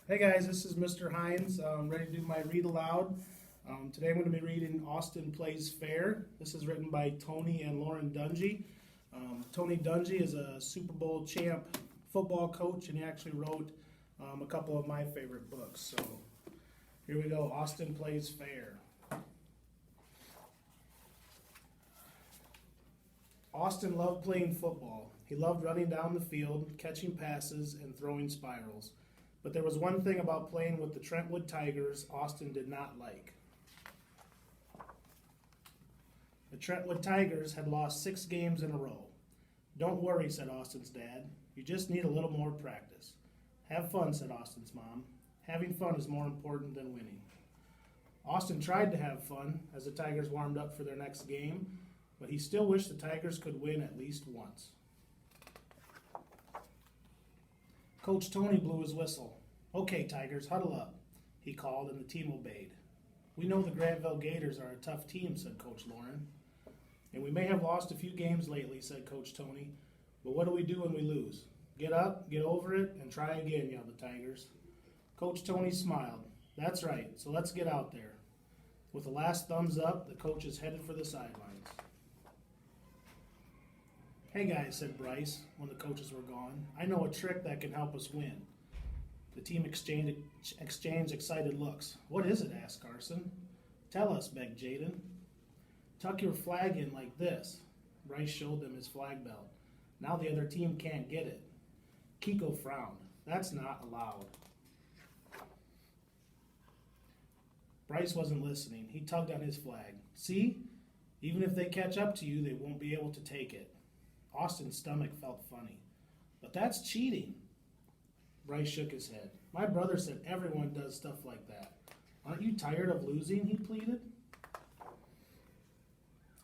Hey guys, this is Mr. Heins. I'm ready to do my read aloud. Today I'm going to be reading Austin Plays Fair. This is written by Tony and Lauren Dungy. Tony Dungy is a Super Bowl champ football coach, and he actually wrote a couple of my favorite books. So here we go. Austin Plays Fair. Austin loved playing football. He loved running down the field, catching passes, and throwing spirals. But there was one thing about playing with the Trentwood Tigers Austin did not like. The Trentwood Tigers had lost 6 games in a row. "Don't worry," said Austin's dad. "You just need a little more practice." "Have fun," said Austin's mom. "Having fun is more important than winning." Austin tried to have fun as the Tigers warmed up for their next game, but he still wished the Tigers could win at least once. Coach Tony blew his whistle. "Okay, Tigers, huddle up," he called, and the team obeyed. "We know the Granville Gators are a tough team," said Coach Lauren. "And we may have lost a few games lately," said Coach Tony. "But what do we do when we lose? Get up, get over it, and try again," yelled the Tigers. Coach Tony smiled. "That's right, so let's get out there." With the last thumbs up, the coaches headed for the sidelines. "Hey guys," said Bryce when the coaches were gone, "I know a trick that can help us win." The team exchanged excited looks. "What is it?" asked Carson. "Tell us," begged Jaden. "Tuck your flag in like this." Bryce showed them his flag belt. Now the other team can't get it. Kiko frowned. "That's not allowed." Bryce wasn't listening. He tugged on his flag. "See? Even if they catch up to you, they won't be able to take it." Austin's stomach felt funny. "But that's cheating." Bryce shook his head. "My brother said everyone does stuff like that. Aren't you tired of losing?" he pleaded.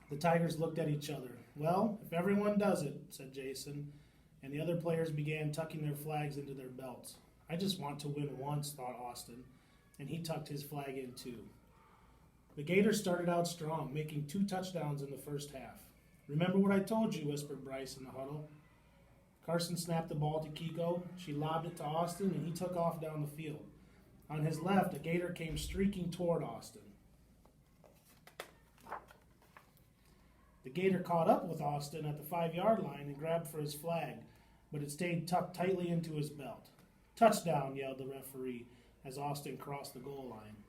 The Tigers looked at each other. "Well, if everyone does it," said Jason, and the other players began tucking their flags into their belts. "I just want to win once," thought Austin, and he tucked his flag in too. The Gators started out strong, making 2 touchdowns in the first half. "Remember what I told you," whispered Bryce in the huddle. Carson snapped the ball to Kiko. She lobbed it to Austin, and he took off down the field. On his left, a Gator came streaking toward Austin. The Gator caught up with Austin at the 5-yard line and grabbed for his flag, but it stayed tucked tightly into his belt. "Touchdown," yelled the referee as Austin crossed the goal line.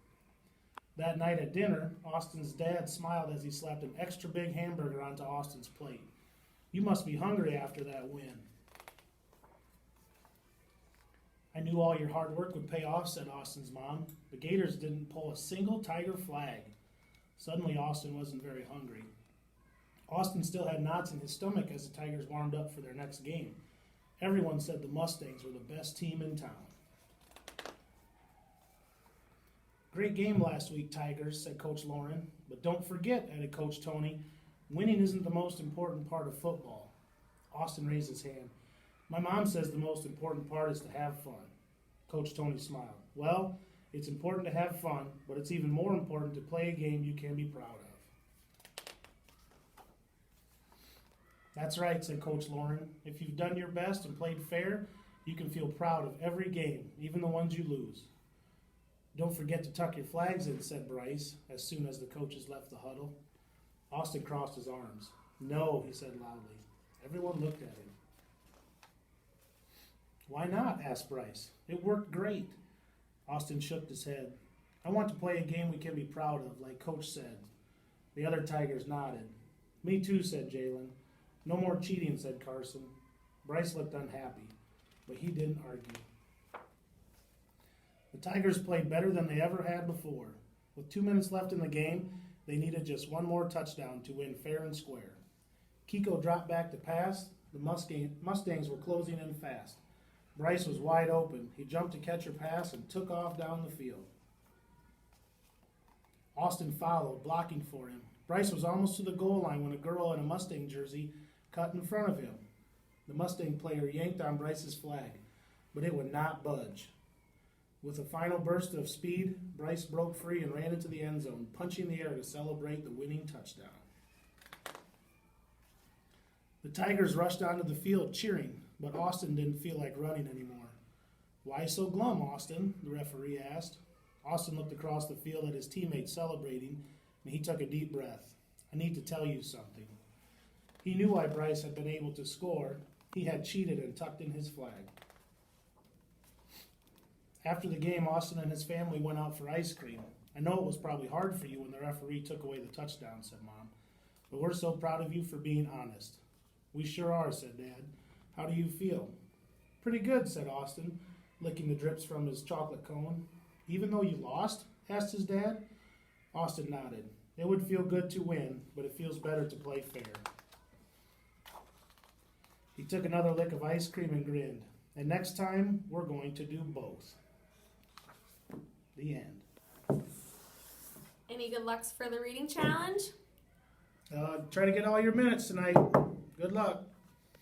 That night at dinner, Austin's dad smiled as he slapped an extra big hamburger onto Austin's plate. "You must be hungry after that win." "I knew all your hard work would pay off," said Austin's mom. "The Gators didn't pull a single Tiger flag." Suddenly, Austin wasn't very hungry. Austin still had knots in his stomach as the Tigers warmed up for their next game. Everyone said the Mustangs were the best team in town. "Great game last week, Tigers," said Coach Lauren. "But don't forget," added Coach Tony, "winning isn't the most important part of football." Austin raised his hand. "My mom says the most important part is to have fun." Coach Tony smiled. "Well, it's important to have fun, but it's even more important to play a game you can be proud of." "That's right," said Coach Lauren. "If you've done your best and played fair, you can feel proud of every game, even the ones you lose." "Don't forget to tuck your flags in," said Bryce, as soon as the coaches left the huddle. Austin crossed his arms. "No," he said loudly. Everyone looked at him. "Why not?" asked Bryce. "It worked great." Austin shook his head. "I want to play a game we can be proud of, like Coach said." The other Tigers nodded. "Me too," said Jalen. "No more cheating," said Carson. Bryce looked unhappy, but he didn't argue. The Tigers played better than they ever had before. With 2 minutes left in the game, they needed just one more touchdown to win fair and square. Kiko dropped back to pass. The Mustangs were closing in fast. Bryce was wide open. He jumped to catch her pass and took off down the field. Austin followed, blocking for him. Bryce was almost to the goal line when a girl in a Mustang jersey cut in front of him. The Mustang player yanked on Bryce's flag, but it would not budge. With a final burst of speed, Bryce broke free and ran into the end zone, punching the air to celebrate the winning touchdown. The Tigers rushed onto the field cheering, but Austin didn't feel like running anymore. Why so glum, Austin? The referee asked. Austin looked across the field at his teammates celebrating, and he took a deep breath. I need to tell you something. He knew why Bryce had been able to score. He had cheated and tucked in his flag. After the game, Austin and his family went out for ice cream. I know it was probably hard for you when the referee took away the touchdown, said Mom. But we're so proud of you for being honest. We sure are, said Dad. How do you feel? Pretty good, said Austin, licking the drips from his chocolate cone. Even though you lost? Asked his dad. Austin nodded. It would feel good to win, but it feels better to play fair. He took another lick of ice cream and grinned. And next time, we're going to do both. The end. Any good lucks for the reading challenge? Try to get all your minutes tonight. Good luck.